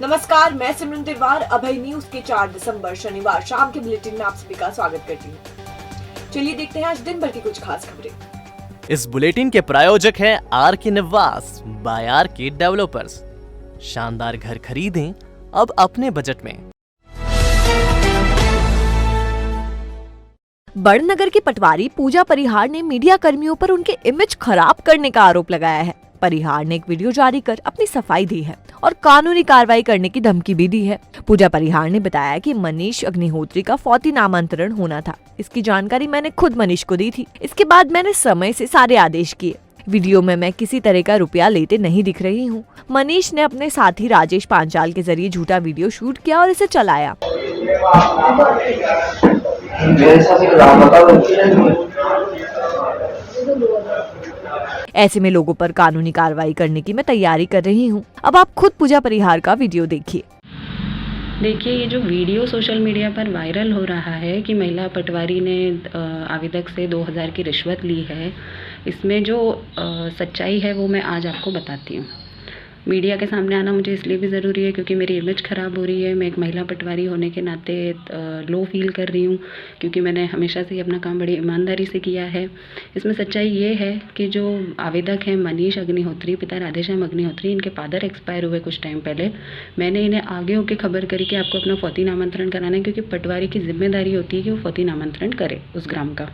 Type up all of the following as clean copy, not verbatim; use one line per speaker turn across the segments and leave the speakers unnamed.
नमस्कार, मैं सिमरन तिवार अभय न्यूज के 4 दिसंबर शनिवार शाम के बुलेटिन में आप सभी का स्वागत करती हूँ। चलिए देखते हैं आज दिन भर की कुछ खास खबरें।
इस बुलेटिन के प्रायोजक हैं आर के निवास बाय आर के डेवलपर्स। शानदार घर खरीदें अब अपने बजट में।
बड़नगर की पटवारी पूजा परिहार ने मीडिया कर्मियों पर उनके इमेज खराब करने का आरोप लगाया है। परिहार ने एक वीडियो जारी कर अपनी सफाई दी है और कानूनी कार्रवाई करने की धमकी भी दी है। पूजा परिहार ने बताया कि मनीष अग्निहोत्री का फौती नामांतरण होना था। इसकी जानकारी मैंने खुद मनीष को दी थी। इसके बाद मैंने समय से सारे आदेश किए। वीडियो में मैं किसी तरह का रुपया लेते नहीं दिख रही हूँ। मनीष ने अपने साथी राजेश पांचाल के जरिए झूठा वीडियो शूट किया और इसे चलाया। ऐसे में लोगों पर कानूनी कार्रवाई करने की मैं तैयारी कर रही हूँ। अब आप खुद पूजा परिहार का वीडियो देखिए।
देखिए, ये जो वीडियो सोशल मीडिया पर वायरल हो रहा है कि महिला पटवारी ने आवेदक से 2000 की रिश्वत ली है, इसमें जो सच्चाई है वो मैं आज आपको बताती हूँ। मीडिया के सामने आना मुझे इसलिए भी ज़रूरी है क्योंकि मेरी इमेज ख़राब हो रही है। मैं एक महिला पटवारी होने के नाते लो फील कर रही हूँ क्योंकि मैंने हमेशा से अपना काम बड़ी ईमानदारी से किया है। इसमें सच्चाई ये है कि जो आवेदक हैं मनीष अग्निहोत्री, पिता राधेश्याम अग्निहोत्री, इनके फादर एक्सपायर हुए कुछ टाइम पहले। मैंने इन्हें आगे होकर खबर करी कि आपको अपना फौती नामांतरण कराना है क्योंकि पटवारी की जिम्मेदारी होती है कि वो फौती नामांतरण करे उस ग्राम का।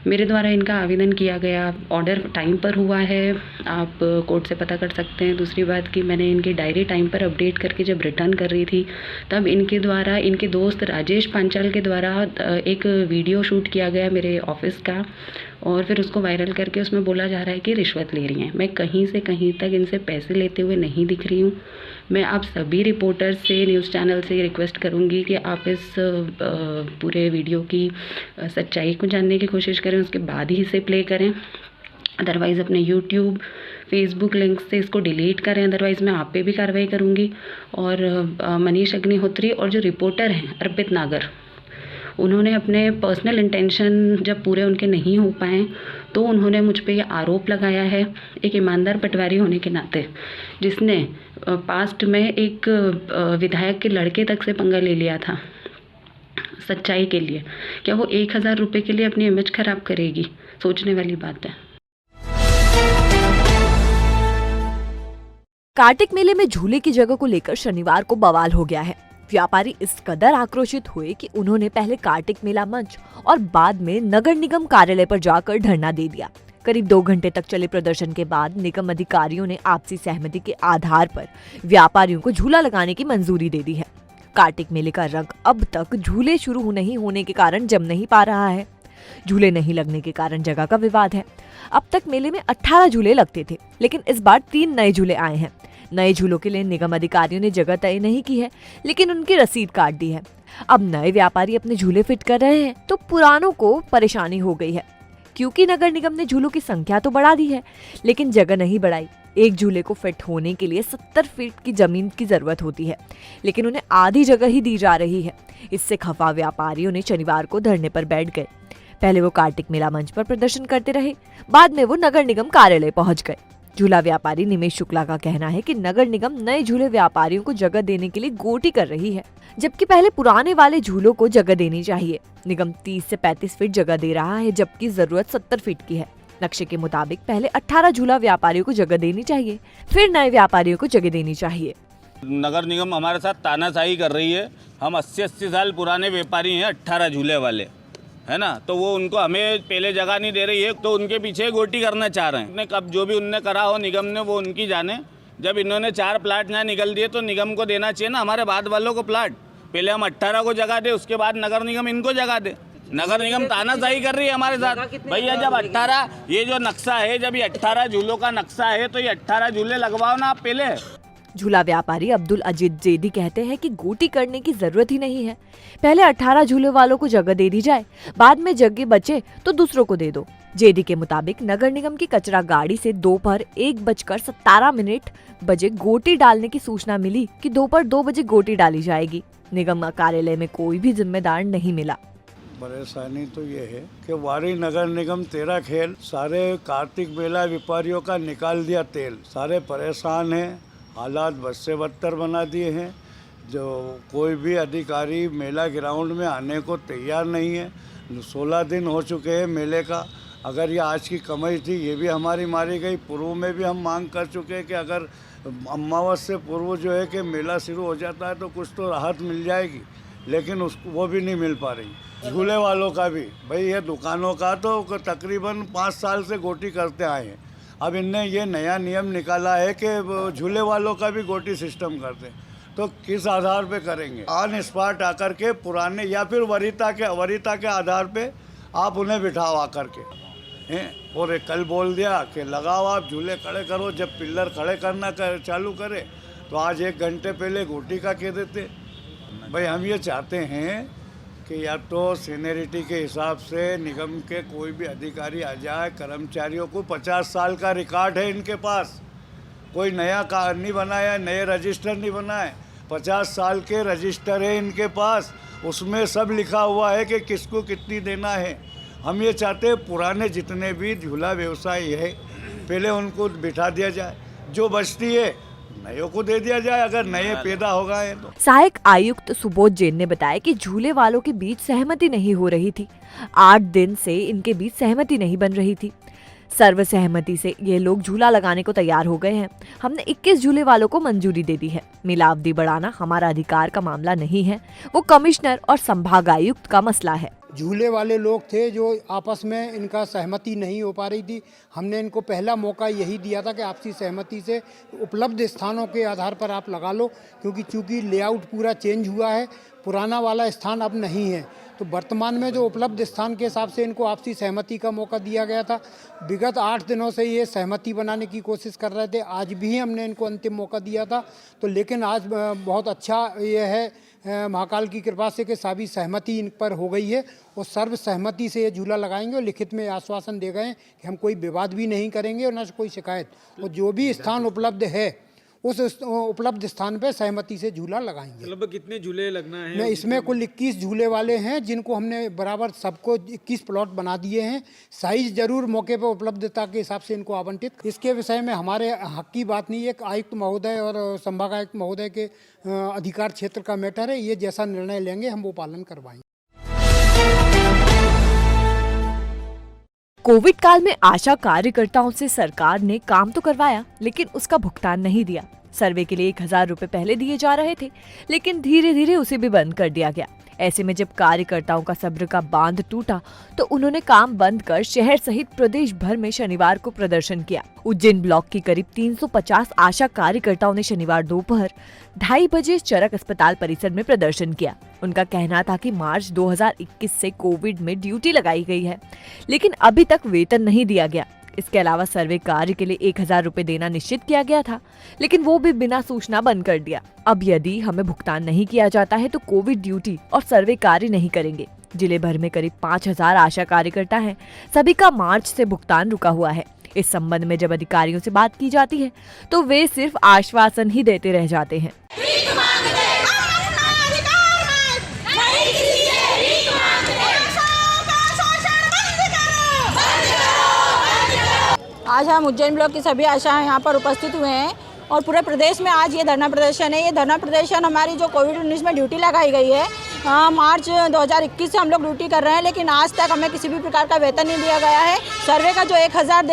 मेरे द्वारा इनका आवेदन किया गया, ऑर्डर टाइम पर हुआ है, आप कोर्ट से पता कर सकते हैं। दूसरी बात कि मैंने इनकी डायरी टाइम पर अपडेट करके जब रिटर्न कर रही थी तब इनके द्वारा, इनके दोस्त राजेश पांचाल के द्वारा एक वीडियो शूट किया गया मेरे ऑफिस का और फिर उसको वायरल करके उसमें बोला जा रहा है कि रिश्वत ले रही हैं। मैं कहीं से कहीं तक इनसे पैसे लेते हुए नहीं दिख रही हूँ। मैं आप सभी रिपोर्टर्स से, न्यूज़ चैनल से रिक्वेस्ट करूँगी कि आप इस पूरे वीडियो की सच्चाई को जानने की कोशिश करें, उसके बाद ही इसे प्ले करें। अदरवाइज़ अपने यूट्यूब, फेसबुक लिंक से इसको डिलीट करें, अदरवाइज़ मैं आप पे भी कार्रवाई करूँगी। और मनीष अग्निहोत्री और जो रिपोर्टर हैं अर्पित नागर, उन्होंने अपने पर्सनल इंटेंशन जब पूरे उनके नहीं हो पाए तो उन्होंने मुझ पे ये आरोप लगाया है, एक ईमानदार पटवारी होने के नाते, जिसने पास्ट में एक विधायक के लड़के तक से पंगा ले लिया था सच्चाई के लिए। क्या वो 1000 रुपये के लिए अपनी इमेज खराब करेगी? सोचने वाली बात है।
कार्तिक मेले में झूले की जगह को लेकर शनिवार को बवाल हो गया है। व्यापारी इस कदर आक्रोशित हुए कि उन्होंने पहले कार्तिक मेला मंच और बाद में नगर निगम कार्यालय पर जाकर धरना दे दिया। करीब 2 घंटे तक चले प्रदर्शन के बाद निगम अधिकारियों ने आपसी सहमति के आधार पर व्यापारियों को झूला लगाने की मंजूरी दे दी है। कार्तिक मेले का रंग अब तक झूले शुरू नहीं होने के कारण जम नहीं पा रहा है। झूले नहीं लगने के कारण जगह का विवाद है। अब तक मेले में 18 झूले लगते थे, लेकिन इस बार 3 नए झूले आए हैं। नए झूलों के लिए निगम अधिकारियों ने जगह तय नहीं की है, लेकिन उनकी रसीद काट दी है। अब नए व्यापारी अपने झूले फिट कर रहे हैं तो पुरानों को परेशानी हो गई है, क्योंकि नगर निगम ने झूलों की संख्या तो बढ़ा दी है लेकिन जगह नहीं बढ़ाई। एक झूले को फिट होने के लिए 70 फीट की जमीन की जरूरत होती है, लेकिन उन्हें आधी जगह ही दी जा रही है। इससे खफा व्यापारियों ने शनिवार को धरने पर बैठ गए। पहले वो कार्तिक मेला मंच पर प्रदर्शन करते रहे, बाद में वो नगर निगम कार्यालय पहुंच गए। झूला व्यापारी निमेश शुक्ला का कहना है कि नगर निगम नए झूले व्यापारियों को जगह देने के लिए गोटी कर रही है, जबकि पहले पुराने वाले झूलों को जगह देनी चाहिए। निगम 30 से 35 फीट जगह दे रहा है, जबकि जरूरत 70 फीट की है। नक्शे के मुताबिक पहले 18 झूला व्यापारियों को जगह देनी चाहिए, फिर नए व्यापारियों को जगह देनी चाहिए।
नगर निगम हमारे साथ तानाशाही कर रही है। हम 80-80 साल पुराने व्यापारी हैं, 18 झूले वाले, है ना, तो वो उनको हमें पहले जगह नहीं दे रही है, तो उनके पीछे गोटी करना चाह रहे हैं। कब जो भी उनने करा हो निगम ने, वो उनकी जाने। जब इन्होंने 4 प्लाट यहाँ निकल दिए तो निगम को देना चाहिए ना हमारे बाद वालों को प्लाट। पहले हम 18 को जगह दे, उसके बाद नगर निगम इनको जगह दे। नगर निगम तानाशाही कर रही है हमारे साथ। भैया जब 18 ये जो नक्शा है, जब ये 18 झूलों का नक्शा है तो ये 18 झूले लगवाओ ना आप पहले।
झूला व्यापारी अब्दुल अजीज जेदी कहते हैं कि गोटी करने की जरूरत ही नहीं है। पहले 18 झूले वालों को जगह दे दी जाए, बाद में जगह बचे तो दूसरों को दे दो। जेडी के मुताबिक नगर निगम की कचरा गाड़ी से दोपहर 1:17 बजे गोटी डालने की सूचना मिली कि दोपहर 2 बजे गोटी डाली जाएगी। निगम कार्यालय में कोई भी जिम्मेदार नहीं मिला।
परेशानी तो ये है कि वारी नगर निगम तेरा खेल, सारे कार्तिक मेला व्यापारियों का निकाल दिया तेल। सारे परेशान हैं, हालात बद से बदतर बना दिए हैं। जो कोई भी अधिकारी मेला ग्राउंड में आने को तैयार नहीं है। 16 दिन हो चुके हैं मेले का। अगर ये आज की कमाई थी ये भी हमारी मारी गई। पूर्व में भी हम मांग कर चुके हैं कि अगर अमावस से पूर्व जो है कि मेला शुरू हो जाता है तो कुछ तो राहत मिल जाएगी, लेकिन उसको वो भी नहीं मिल पा रही। झूले वालों का भी भाई, ये दुकानों का तो तकरीबन 5 साल से गोटी करते आए हैं। अब इनने ये नया नियम निकाला है कि झूले वालों का भी गोटी सिस्टम करते हैं, तो किस आधार पे करेंगे? ऑन स्पॉट आकर के पुराने या फिर वरीयता के आधार पे आप उन्हें बिठाओ आकर के हैं। और कल बोल दिया कि लगाओ आप झूले खड़े करो, जब पिल्लर खड़े करना चालू करे तो आज 1 घंटे पहले गोटी का कह देते। भाई हम ये चाहते हैं कि या तो सीनियरिटी के हिसाब से निगम के कोई भी अधिकारी आ जाए। कर्मचारियों को 50 साल का रिकॉर्ड है इनके पास, कोई नया कार्ड नहीं बनाया, नए रजिस्टर नहीं बनाए। 50 साल के रजिस्टर है इनके पास, उसमें सब लिखा हुआ है कि किसको कितनी देना है। हम ये चाहते हैं पुराने जितने भी झूला व्यवसायी है पहले उनको बिठा दिया जाए, जो बचती है नयों को दे दिया जाए अगर नए पैदा हो गए तो।
सहायक आयुक्त सुबोध जैन ने बताया कि झूले वालों के बीच सहमति नहीं हो रही थी। 8 दिन से इनके बीच सहमति नहीं बन रही थी। सर्वसहमति से ये लोग झूला लगाने को तैयार हो गए हैं। हमने 21 झूले वालों को मंजूरी दे दी है। मेला अवधि बढ़ाना हमारा अधिकार का मामला नहीं है, वो कमिश्नर और संभागायुक्त का मसला है।
झूले वाले लोग थे जो आपस में इनका सहमति नहीं हो पा रही थी। हमने इनको पहला मौका यही दिया था कि आपसी सहमति से उपलब्ध स्थानों के आधार पर आप लगा लो, क्योंकि चूंकि लेआउट पूरा चेंज हुआ है, पुराना वाला स्थान अब नहीं है। तो वर्तमान में जो उपलब्ध स्थान के हिसाब से इनको आपसी सहमति का मौका दिया गया था। विगत 8 दिनों से ये सहमति बनाने की कोशिश कर रहे थे। आज भी हमने इनको अंतिम मौका दिया था, तो लेकिन आज बहुत अच्छा ये है महाकाल की कृपा से कि सभी सहमति इन पर हो गई है और सर्व सहमति से ये झूला लगाएंगे। और लिखित में आश्वासन दे गए हैं कि हम कोई विवाद भी नहीं करेंगे और न कोई शिकायत। और जो भी स्थान उपलब्ध है उस उपलब्ध स्थान पे सहमति से झूला लगाएंगे।
लगभग कितने झूले लगना है?
इसमें कुल 21 झूले वाले हैं, जिनको हमने बराबर सबको 21 प्लॉट बना दिए हैं। साइज जरूर मौके पर उपलब्धता के हिसाब से इनको आवंटित। इसके विषय में हमारे हक की बात नहीं है। एक आयुक्त महोदय और संभागायुक्त महोदय के अधिकार क्षेत्र का मैटर है। ये जैसा निर्णय लेंगे हम वो पालन करवाएंगे।
कोविड काल में आशा कार्यकर्ताओं से सरकार ने काम तो करवाया, लेकिन उसका भुगतान नहीं दिया। सर्वे के लिए 1000 रुपए पहले दिए जा रहे थे, लेकिन धीरे धीरे उसे भी बंद कर दिया गया। ऐसे में जब कार्यकर्ताओं का सब्र का बांध टूटा तो उन्होंने काम बंद कर शहर सहित प्रदेश भर में शनिवार को प्रदर्शन किया। उज्जैन ब्लॉक की करीब 350 आशा कार्यकर्ताओं ने शनिवार दोपहर 2:30 बजे चरक अस्पताल परिसर में प्रदर्शन किया। उनका कहना था कि मार्च 2021 से कोविड में ड्यूटी लगाई गई है, लेकिन अभी तक वेतन नहीं दिया गया। इसके अलावा सर्वे कार्य के लिए 1000 रुपए देना निश्चित किया गया था, लेकिन वो भी बिना सूचना बंद कर दिया। अब यदि हमें भुगतान नहीं किया जाता है तो कोविड ड्यूटी और सर्वे कार्य नहीं करेंगे। जिले भर में करीब 5000 आशा कार्यकर्ता हैं, सभी का मार्च से भुगतान रुका हुआ है। इस संबंध में जब अधिकारियों से बात की जाती है तो वे सिर्फ आश्वासन ही देते रह जाते हैं।
आज हम उज्जैन ब्लॉक की सभी आशाएं यहाँ पर उपस्थित हुए हैं और पूरे प्रदेश में आज ये धरना प्रदर्शन है। ये धरना प्रदर्शन हमारी जो कोविड-19 में ड्यूटी लगाई गई है, मार्च 2021 से हम लोग ड्यूटी कर रहे हैं, लेकिन आज तक हमें किसी भी प्रकार का वेतन नहीं दिया गया है। सर्वे का जो 1000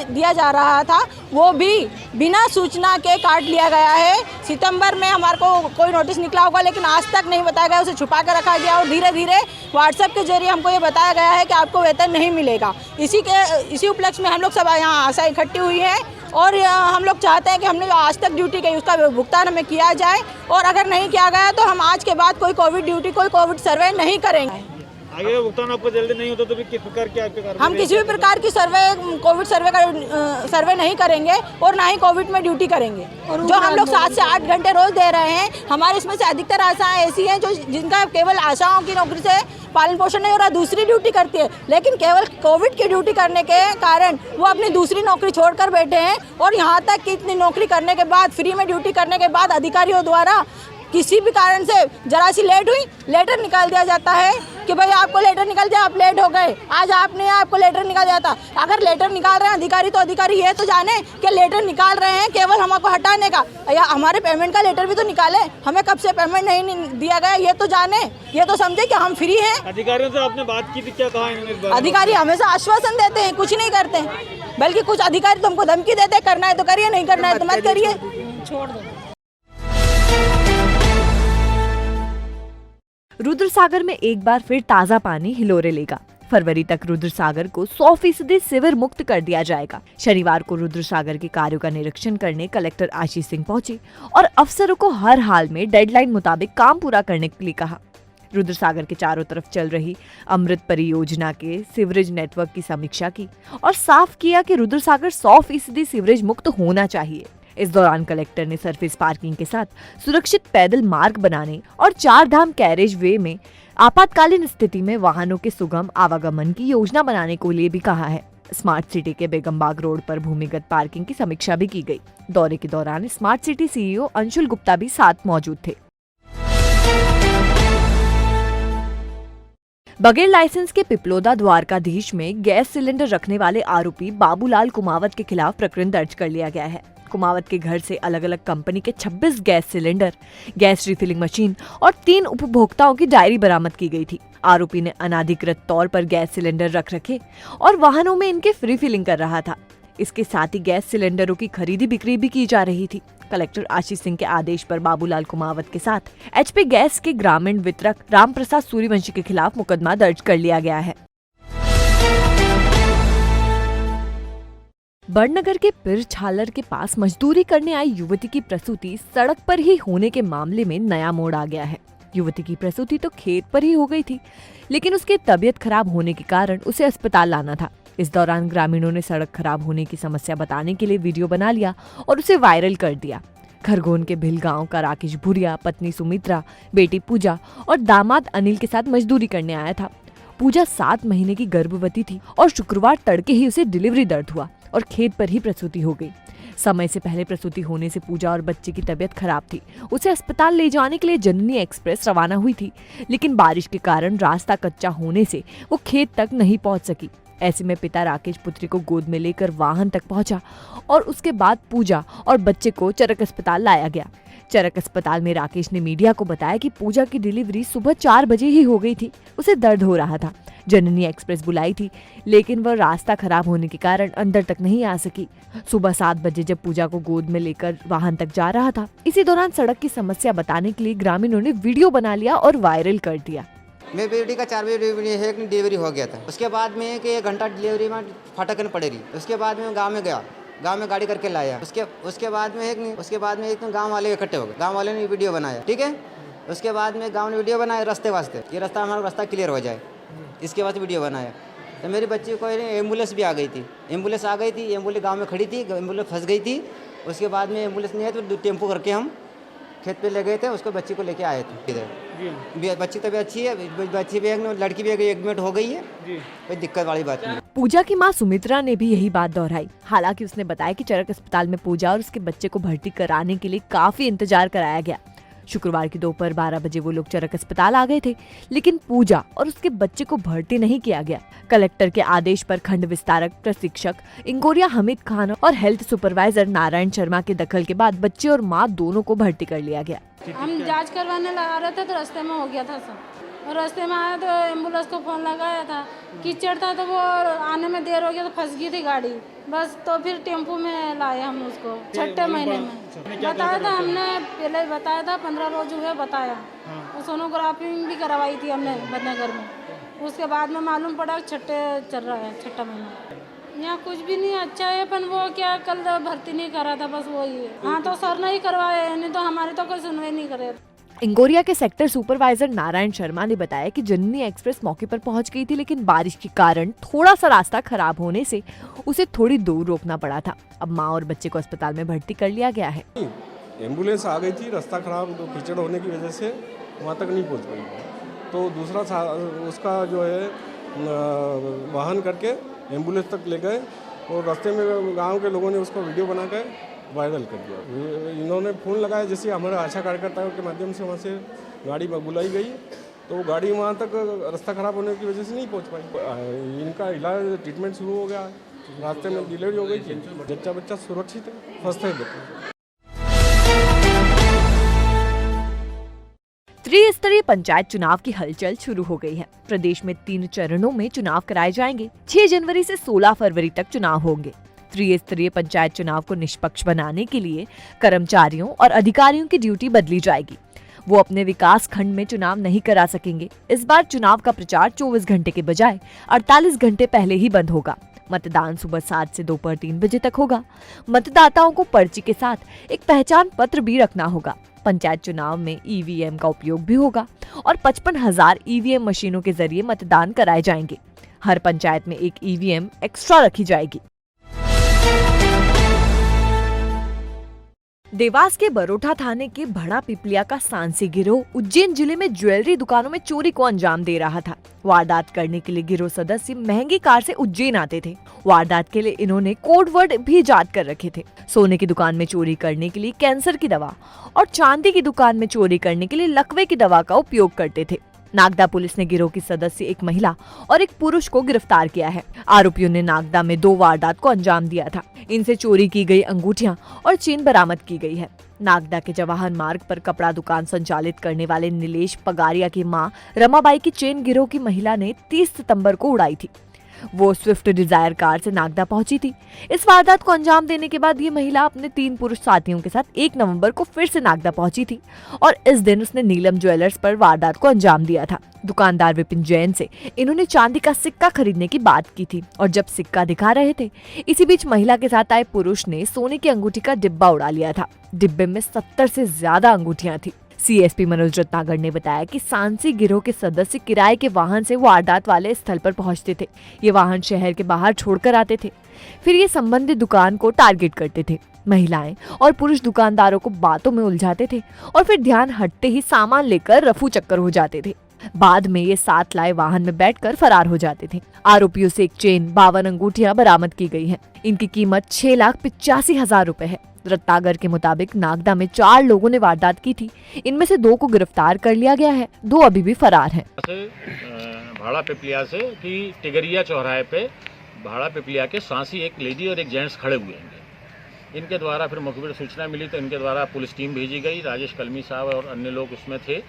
दिया जा रहा था वो भी बिना सूचना के काट लिया गया है। सितंबर में हमारे को कोई नोटिस निकला होगा, लेकिन आज तक नहीं बताया गया, उसे छुपा कर रखा गया और धीरे धीरे व्हाट्सएप के जरिए हमको ये बताया गया है कि आपको वेतन नहीं मिलेगा। इसी उपलक्ष्य में हम लोग सब यहाँ आशा इकट्ठी हुई है और हम लोग चाहते हैं कि हमने जो आज तक ड्यूटी की उसका भुगतान हमें किया जाए, और अगर नहीं किया गया तो हम आज के बाद कोई कोविड ड्यूटी, कोई कोविड सर्वे नहीं करेंगे।
आगे का भुगतान आपको जल्दी नहीं होता तो भी किस प्रकार की आपके
हम किसी भी प्रकार की कोविड सर्वे का सर्वे नहीं करेंगे और ना ही कोविड में ड्यूटी करेंगे। जो हम लोग 7 से 8 घंटे रोज दे रहे हैं, हमारे इसमें से अधिकतर आशाएं ऐसी हैं जो जिनका केवल आशाओं की नौकरी से पालन पोषण नहीं हो रहा, दूसरी ड्यूटी करती है, लेकिन केवल कोविड की ड्यूटी करने के कारण वो अपनी दूसरी नौकरी छोड़कर बैठे हैं। और यहाँ तक कि इतनी नौकरी करने के बाद, फ्री में ड्यूटी करने के बाद अधिकारियों द्वारा किसी भी कारण से जरा सी लेट हुई, लेटर निकाल दिया जाता है कि भाई आपको लेटर निकाल दिया, आप लेट हो गए, आज आपने आपको लेटर निकाल दिया था। अगर लेटर निकाल रहे हैं अधिकारी तो अधिकारी ये तो जाने कि लेटर निकाल रहे हैं केवल हमको हटाने का, या हमारे पेमेंट का लेटर भी तो निकाले, हमें कब से पेमेंट नहीं दिया गया ये तो जाने, ये तो समझे कि हम फ्री हैं।
अधिकारियों से आपने बात की थी, क्या कहा इन्होंने इस बारे में?
अधिकारी हमेशा आश्वासन देते हैं, कुछ नहीं करते हैं, बल्कि कुछ अधिकारी तुमको धमकी देते हैं, करना है तो करिए, नहीं करना है तो मत करिए, छोड़ दो।
रुद्रसागर में एक बार फिर ताजा पानी हिलोरे लेगा। फरवरी तक रुद्रसागर को 100% सीवर मुक्त कर दिया जाएगा। शनिवार को रुद्रसागर के कार्यों का निरीक्षण करने कलेक्टर आशीष सिंह पहुंचे और अफसरों को हर हाल में डेडलाइन मुताबिक काम पूरा करने के लिए कहा। रुद्रसागर के चारों तरफ चल रही अमृत परियोजना के सीवरेज नेटवर्क की समीक्षा की और साफ किया कि रुद्रसागर 100% सीवरेज मुक्त होना चाहिए। इस दौरान कलेक्टर ने सरफेस पार्किंग के साथ सुरक्षित पैदल मार्ग बनाने और 4 धाम कैरेज वे में आपातकालीन स्थिति में वाहनों के सुगम आवागमन की योजना बनाने को लिए भी कहा है। स्मार्ट सिटी के बेगमबाग रोड पर भूमिगत पार्किंग की समीक्षा भी की गई। दौरे के दौरान smart city CEO Anshul Gupta भी साथ मौजूद थे। बगैर लाइसेंस के पिपलोदा द्वारकाधीश में गैस सिलेंडर रखने वाले आरोपी बाबूलाल कुमावत के खिलाफ प्रकरण दर्ज कर लिया गया है। कुमावत के घर से अलग अलग कंपनी के 26 gas cylinder, gas refilling machine और 3 उपभोक्ताओं की डायरी बरामद की गई थी। आरोपी ने अनाधिकृत तौर पर गैस सिलेंडर रख रखे और वाहनों में इनके फ्री फिलिंग कर रहा था। इसके साथ ही गैस सिलेंडरों की खरीदी बिक्री भी की जा रही थी। कलेक्टर आशीष सिंह के आदेश पर बाबूलाल कुमावत के साथ एचपी गैस के ग्रामीण वितरक रामप्रसाद सूर्यवंशी के खिलाफ मुकदमा दर्ज कर लिया गया है। बड़नगर के पिरछालर के पास मजदूरी करने आई युवती की प्रसूति सड़क पर ही होने के मामले में नया मोड़ आ गया है। युवती की प्रसूति तो खेत पर ही हो गई थी, लेकिन उसकी तबीयत खराब होने के कारण उसे अस्पताल लाना था। इस दौरान ग्रामीणों ने सड़क खराब होने की समस्या बताने के लिए वीडियो बना लिया और उसे वायरल कर दिया। खरगोन के भिल गांव का राकेश भुरिया पत्नी सुमित्रा, बेटी पूजा और दामाद अनिल के साथ मजदूरी करने आया था। पूजा 7 महीने की गर्भवती थी और शुक्रवार तड़के ही उसे डिलीवरी दर्द हुआ और खेत पर ही प्रसूति हो गई। समय से पहले प्रसूति होने से पूजा और बच्चे की तबीयत खराब थी। उसे अस्पताल ले जाने के लिए जननी एक्सप्रेस रवाना हुई थी, लेकिन बारिश के कारण रास्ता कच्चा होने से वो खेत तक नहीं पहुंच सकी। ऐसे में पिता राकेश पुत्री को गोद में लेकर वाहन तक पहुंचा और उसके बाद पूजा और बच्चे को चरक अस्पताल लाया गया। चरक अस्पताल में राकेश ने मीडिया को बताया कि पूजा की डिलीवरी सुबह 4 बजे ही हो गई थी। उसे दर्द हो रहा था। जननी एक्सप्रेस बुलाई थी, लेकिन वह रास्ता खराब होने के कारण अंदर तक नहीं आ सकी। सुबह 7 बजे जब पूजा को गोद में लेकर वाहन तक जा रहा था, इसी दौरान सड़क की समस्या बताने के लिए ग्रामीणों ने वीडियो बना लिया और वायरल कर दिया।
मेरी बेटी का 4 बजे डिलीवरी हो गया था। उसके बाद में कि 1 घंटा डिलीवरी में फाटक में पड़े रही। उसके बाद में गांव में गया, गांव में गाड़ी करके लाया। उसके बाद में एक गांव वाले इकट्ठे हो गए, गांव वाले ने वीडियो बनाया, ठीक है। उसके बाद में गांव ने वीडियो बनाया रास्ते वास्ते, ये रास्ता हमारा रास्ता क्लियर हो जाए, इसके बाद वीडियो बनाया। तो मेरी बच्ची को एम्बुलेंस भी आ गई थी, एम्बुलेंस गाँव में खड़ी थी, एम्बुलेंस फंस गई थी। उसके बाद में एम्बुलेंस नहीं आई तो टेम्पो करके हम खेत पे ले गए थे, उसको बच्ची को लेके आए थे इधर। बच्ची तबीयत अच्छी है, बच्ची भी लड़की भी एडमिट हो गई है, कोई दिक्कत वाली बात नहीं।
पूजा की मां सुमित्रा ने भी यही बात दोहराई। हालांकि उसने बताया कि चरक अस्पताल में पूजा और उसके बच्चे को भर्ती कराने के लिए काफी इंतजार कराया गया। शुक्रवार की दोपहर 12 बजे वो लोग चरक अस्पताल आ गए थे, लेकिन पूजा और उसके बच्चे को भर्ती नहीं किया गया। कलेक्टर के आदेश पर खंड विस्तारक प्रशिक्षक इंगोरिया हमीद खान और हेल्थ सुपरवाइजर नारायण शर्मा के दखल के बाद बच्चे और मां दोनों को भर्ती कर लिया गया।
हम जांच करवाने लगा रहे थे तो रास्ते में हो गया था सब, और रास्ते में आया तो एम्बुलेंस को फ़ोन लगाया था, कीचड़ था तो वो आने में देर हो गया तो फंस गई थी गाड़ी, बस तो फिर टेम्पो में लाए हम उसको 6ठे महीने में। बताया था हमने, पहले बताया था 15 रोज हुए बताया, और सोनोग्राफी भी करवाई थी हमने बदनगर में। उसके बाद में मालूम पड़ा 6ठे चल रहा है, 6ठा महीना। यहाँ कुछ भी नहीं अच्छा है, पर वो क्या कल भर्ती नहीं करा था, बस वही है। हाँ तो सर नहीं करवाए, नहीं तो हमारी तो कोई सुनवाई नहीं करे।
इंगोरिया के सेक्टर सुपरवाइजर नारायण शर्मा ने बताया कि जननी एक्सप्रेस मौके पर पहुंच गई थी, लेकिन बारिश के कारण थोड़ा सा रास्ता खराब होने से उसे थोड़ी दूर रोकना पड़ा था। अब मां और बच्चे को अस्पताल में भर्ती कर लिया गया है।
एम्बुलेंस आ गई थी, रास्ता खराब तो कीचड़ होने की वजह से वहाँ तक नहीं पहुँच पाई। तो दूसरा उसका जो है वाहन करके एम्बुलेंस तक ले गए और रास्ते में गांव के लोगों ने उसको वीडियो बना कर वायरल कर दिया। इन्होंने फ़ोन लगाया, जैसे हमारे आशा कार्यकर्ताओं के माध्यम से वहाँ से गाड़ी बुलाई गई, तो वो गाड़ी वहाँ तक रास्ता ख़राब होने की वजह से नहीं पहुँच पाई। इनका इलाज ट्रीटमेंट शुरू हो गया, रास्ते में डिलीवरी हो गई थी। बच्चा सुरक्षित है, फर्स्ट है बच्चा।
त्रिस्तरीय पंचायत चुनाव की हलचल शुरू हो गई है। प्रदेश में 3 चरणों में चुनाव कराए जाएंगे। 6 जनवरी से 16 फरवरी तक चुनाव होंगे। त्रिस्तरीय पंचायत चुनाव को निष्पक्ष बनाने के लिए कर्मचारियों और अधिकारियों की ड्यूटी बदली जाएगी। वो अपने विकास खंड में चुनाव नहीं करा सकेंगे। इस बार चुनाव का प्रचार 24 घंटे के बजाय 48 घंटे पहले ही बंद होगा। मतदान सुबह 7 से दोपहर 3 बजे तक होगा। मतदाताओं को पर्ची के साथ एक पहचान पत्र भी रखना होगा। पंचायत चुनाव में ईवीएम का उपयोग भी होगा और 55,000 ईवीएम मशीनों के जरिए मतदान कराए जाएंगे। हर पंचायत में एक ईवीएम एक्स्ट्रा रखी जाएगी। देवास के बरोठा थाने के भड़ा पिपलिया का सांसी गिरोह उज्जैन जिले में ज्वेलरी दुकानों में चोरी को अंजाम दे रहा था। वारदात करने के लिए गिरोह सदस्य महंगी कार से उज्जैन आते थे। वारदात के लिए इन्होंने कोड वर्ड भी याद कर रखे थे। सोने की दुकान में चोरी करने के लिए कैंसर की दवा और चांदी की दुकान में चोरी करने के लिए लकवे की दवा का उपयोग करते थे। नागदा पुलिस ने गिरोह की सदस्य एक महिला और एक पुरुष को गिरफ्तार किया है। आरोपियों ने नागदा में 2 वारदात को अंजाम दिया था। इनसे चोरी की गई अंगूठियां और चेन बरामद की गई है। नागदा के जवाहर मार्ग पर कपड़ा दुकान संचालित करने वाले नीलेश पगारिया की मां रमाबाई की चेन गिरोह की महिला ने 30 सितंबर को उड़ाई थी। वो स्विफ्ट डिजायर कार से नागदा पहुंची थी। इस वारदात को अंजाम देने के बाद ये महिला अपने 3 पुरुष साथियों के साथ 1 नवंबर को फिर से नागदा पहुंची थी और इस दिन उसने नीलम ज्वेलर्स पर वारदात को अंजाम दिया था। दुकानदार विपिन जैन से इन्होंने चांदी का सिक्का खरीदने की बात की थी और जब सिक्का दिखा रहे थे, इसी बीच महिला के साथ आए पुरुष ने सोने की अंगूठी का डिब्बा उड़ा लिया था। डिब्बे में 70 से ज्यादा अंगूठियां थी। सीएसपी मनोज रत्नागर ने बताया कि सांसी गिरोह के सदस्य किराए के वाहन से वारदात वाले स्थल पर पहुंचते थे। ये वाहन शहर के बाहर छोड़कर आते थे, फिर ये संबंधित दुकान को टारगेट करते थे। महिलाएं और पुरुष दुकानदारों को बातों में उलझाते थे और फिर ध्यान हटते ही सामान लेकर रफू चक्कर हो जाते थे। बाद में ये साथ लाए वाहन में बैठकर फरार हो जाते थे। आरोपियों से एक चेन, 52 अंगूठियां बरामद की गई हैं। इनकी कीमत 6,85,000 रुपए है। रत्नागर के मुताबिक नागदा में 4 लोगों ने वारदात की थी। इनमें से 2 को गिरफ्तार कर लिया गया है, 2 अभी भी फरार हैं।
भाड़ा पिपलिया से कि टिगरिया चौराहे पे भाड़ा पिपलिया के सांसी एक लेडी और एक जेंट्स खड़े हुए हैं। इनके द्वारा फिर मुखबिर सूचना मिली तो इनके द्वारा पुलिस टीम भेजी गई। राजेश कलमी साहब और अन्य लोग उसमें थे।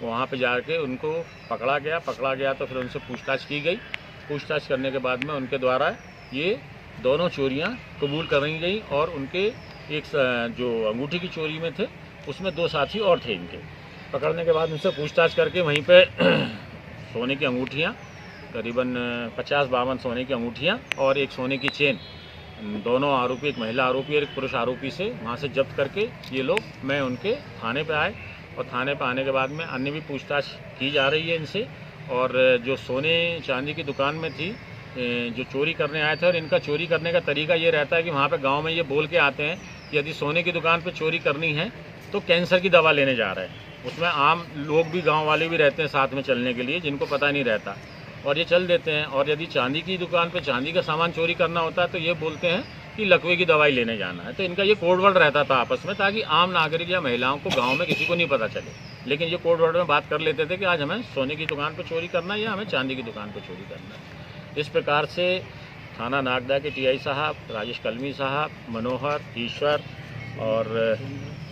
वहाँ पे जाके उनको पकड़ा गया तो फिर उनसे पूछताछ की गई। पूछताछ करने के बाद में उनके द्वारा ये दोनों चोरियाँ कबूल करी गई और उनके एक जो अंगूठी की चोरी में थे उसमें 2 साथी और थे। इनके पकड़ने के बाद उनसे पूछताछ करके वहीं पे सोने की अंगूठियाँ करीबन 50-52 सोने की अंगूठियाँ और एक सोने की चेन, दोनों आरोपी, एक महिला आरोपी और एक पुरुष आरोपी से वहाँ से जब्त करके ये लोग मैं उनके थाने पे आए और थाने पे आने के बाद में अन्य भी पूछताछ की जा रही है इनसे। और जो सोने चांदी की दुकान में थी जो चोरी करने आए थे, और इनका चोरी करने का तरीका ये रहता है कि वहाँ पे गांव में ये बोल के आते हैं कि यदि सोने की दुकान पे चोरी करनी है तो कैंसर की दवा लेने जा रहे हैं। उसमें आम लोग भी, गांव वाले भी रहते हैं साथ में चलने के लिए, जिनको पता नहीं रहता, और ये चल देते हैं। और यदि चांदी की दुकान पे चांदी का सामान चोरी करना होता है तो ये बोलते हैं कि लकवे की दवाई लेने जाना है। तो इनका ये कोड वर्ड रहता था आपस में, ताकि आम नागरिक या महिलाओं को गाँव में किसी को नहीं पता चले। लेकिन ये कोड वर्ड में बात कर लेते थे कि आज हमें सोने की दुकान पर चोरी करना है या हमें चांदी की दुकान पर चोरी करना है। इस प्रकार से थाना नागदा के टीआई साहब, राजेश कलमी साहब, मनोहर, ईश्वर और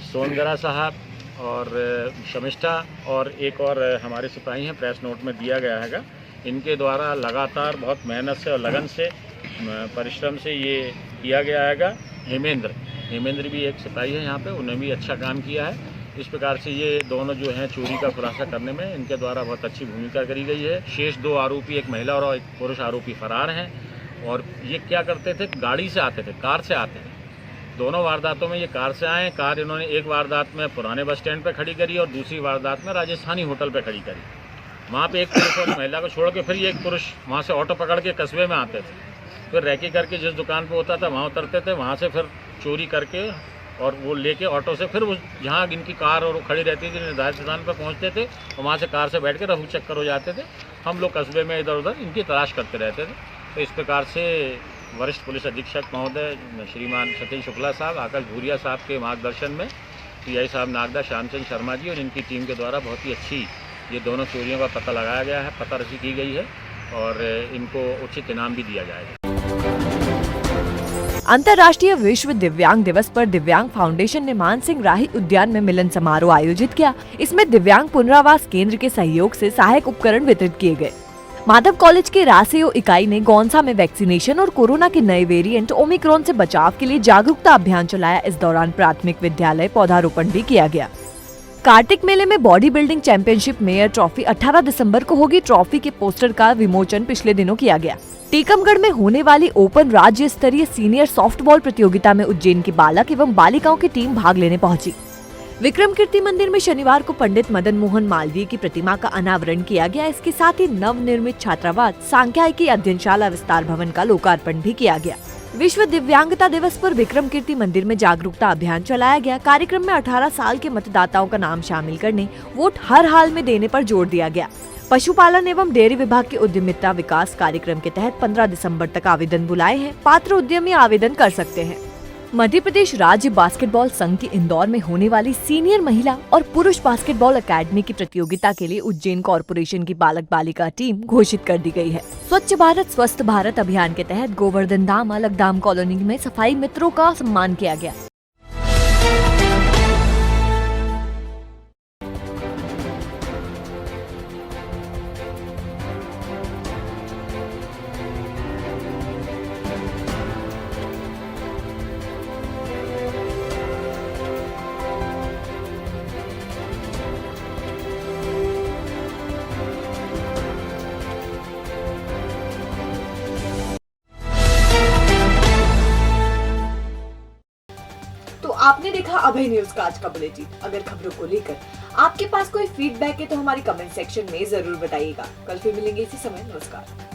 सोनगरा साहब और शमिष्ठा और एक और हमारे सिपाही हैं, प्रेस नोट में दिया गया हैगा। इनके द्वारा लगातार बहुत मेहनत से और लगन से, परिश्रम से ये किया गया हैगा। हेमेंद्र भी एक सिपाही है यहाँ पे, उन्होंने भी अच्छा काम किया है। इस प्रकार से ये दोनों जो हैं चोरी का खुलासा करने में इनके द्वारा बहुत अच्छी भूमिका करी गई है। शेष 2 आरोपी, एक महिला और एक पुरुष आरोपी फरार हैं। और ये क्या करते थे, गाड़ी से आते थे, कार से आते थे। दोनों वारदातों में ये कार से आए। कार इन्होंने एक वारदात में पुराने बस स्टैंड पर खड़ी करी और दूसरी वारदात में राजस्थानी होटल पर खड़ी करी। वहाँ पे एक पुरुष और महिला को छोड़ के फिर ये एक पुरुष वहाँ से ऑटो पकड़ के कस्बे में आते थे, फिर रैकी करके जिस दुकान पे होता था वहाँ उतरते थे, वहाँ से फिर चोरी करके और वो लेके ऑटो से फिर वो जहाँ इनकी कार और खड़ी रहती थी निर्धारित स्थान पर पहुँचते थे और वहाँ से कार से बैठ के रफू चक्कर हो जाते थे। हम लोग कस्बे में इधर उधर इनकी तलाश करते रहते थे। तो इस प्रकार से वरिष्ठ पुलिस अधीक्षक महोदय श्रीमान सतीश शुक्ला साहब, आकाश भूरिया साहब के मार्गदर्शन में पीआई साहब नागदा श्यामचंद शर्मा जी और इनकी टीम के द्वारा बहुत ही अच्छी ये दोनों चोरियों का पता लगाया गया है, पता रसी की गई है और इनको उचित इनाम भी दिया जाएगा।
अंतर्राष्ट्रीय विश्व दिव्यांग दिवस पर दिव्यांग फाउंडेशन ने मानसिंह राही उद्यान में मिलन समारोह आयोजित किया। इसमें दिव्यांग पुनरावास केंद्र के सहयोग से सहायक उपकरण वितरित किए गए। माधव कॉलेज के रासेओ इकाई ने गौंसा में वैक्सीनेशन और कोरोना के नए वेरिएंट ओमिक्रॉन से बचाव के लिए जागरूकता अभियान चलाया। इस दौरान प्राथमिक विद्यालय पौधारोपण भी किया गया। कार्तिक मेले में body building championship mayor trophy 18 दिसंबर को होगी। ट्रॉफी के पोस्टर का विमोचन पिछले दिनों किया गया। टीकमगढ़ में होने वाली ओपन राज्य स्तरीय सीनियर सॉफ्टबॉल प्रतियोगिता में उज्जैन की बालक एवं बालिकाओं की टीम भाग लेने पहुंची। विक्रम कीर्ति मंदिर में शनिवार को पंडित मदन मोहन मालवीय की प्रतिमा का अनावरण किया गया। इसके साथ ही नवनिर्मित छात्रावास सांख्यिकी अध्ययनशाला विस्तार भवन का लोकार्पण भी किया गया। विश्व दिव्यांगता दिवस पर विक्रम कीर्ति मंदिर में जागरूकता अभियान चलाया गया। कार्यक्रम में 18 साल के मतदाताओं का नाम शामिल करने, वोट हर हाल में देने पर जोर दिया गया। पशुपालन एवं डेयरी विभाग के उद्यमिता विकास कार्यक्रम के तहत 15 दिसंबर तक आवेदन बुलाए हैं। पात्र उद्यमी आवेदन कर सकते हैं। मध्य प्रदेश राज्य बास्केटबॉल संघ की इंदौर में होने वाली सीनियर महिला और पुरुष बास्केटबॉल अकेडमी की प्रतियोगिता के लिए उज्जैन कॉर्पोरेशन की बालक बालिका टीम घोषित कर दी गई है। स्वच्छ भारत स्वस्थ भारत अभियान के तहत गोवर्धन धाम अलगधाम कॉलोनी में सफाई मित्रों का सम्मान किया गया।
तो आपने देखा अभय न्यूज का आज का बुलेटिन। अगर खबरों को लेकर आपके पास कोई फीडबैक है तो हमारी कमेंट सेक्शन में जरूर बताइएगा। कल फिर मिलेंगे इसी समय। नमस्कार।